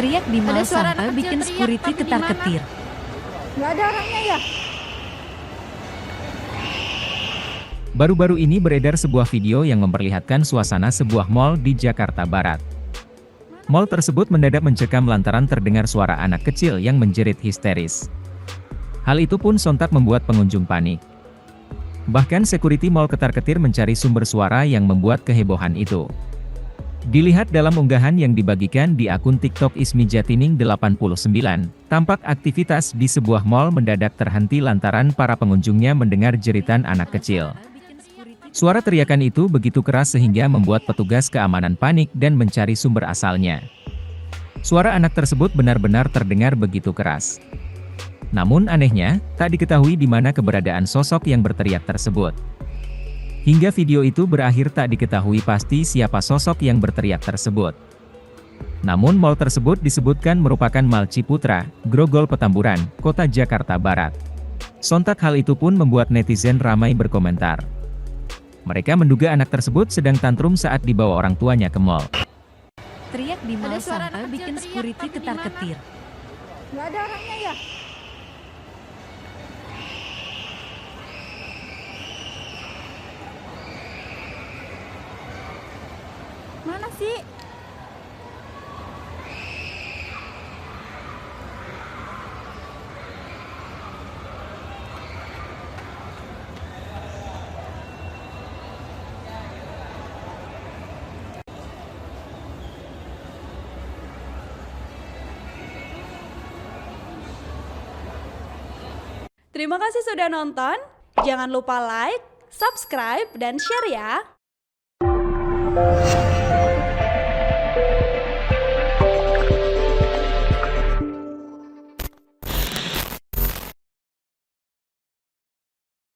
Teriak di mall Ada suara sampai anak bikin kecil teriak, security tapi di ketar-ketir. Nggak ada orangnya ya? Baru-baru ini beredar sebuah video yang memperlihatkan suasana sebuah mal di Jakarta Barat. Mal tersebut mendadak mencekam lantaran terdengar suara anak kecil yang menjerit histeris. Hal itu pun sontak membuat pengunjung panik. Bahkan security mal ketar-ketir mencari sumber suara yang membuat kehebohan itu. Dilihat dalam unggahan yang dibagikan di akun TikTok Ismi Jatining 89, tampak aktivitas di sebuah mal mendadak terhenti lantaran para pengunjungnya mendengar jeritan anak kecil. Suara teriakan itu begitu keras sehingga membuat petugas keamanan panik dan mencari sumber asalnya. Suara anak tersebut benar-benar terdengar begitu keras. Namun anehnya, tak diketahui di mana keberadaan sosok yang berteriak tersebut. Hingga video itu berakhir tak diketahui pasti siapa sosok yang berteriak tersebut. Namun mal tersebut disebutkan merupakan Mall Ciputra, Grogol Petamburan, Kota Jakarta Barat. Sontak hal itu pun membuat netizen ramai berkomentar. Mereka menduga anak tersebut sedang tantrum saat dibawa orang tuanya ke mal. Teriak di mall Ada suara sampai anak kecil bikin teriak, security tapi di ketar-ketir. Nggak ada orangnya ya? Mana sih? Terima kasih sudah nonton. Jangan lupa like, subscribe, dan share ya.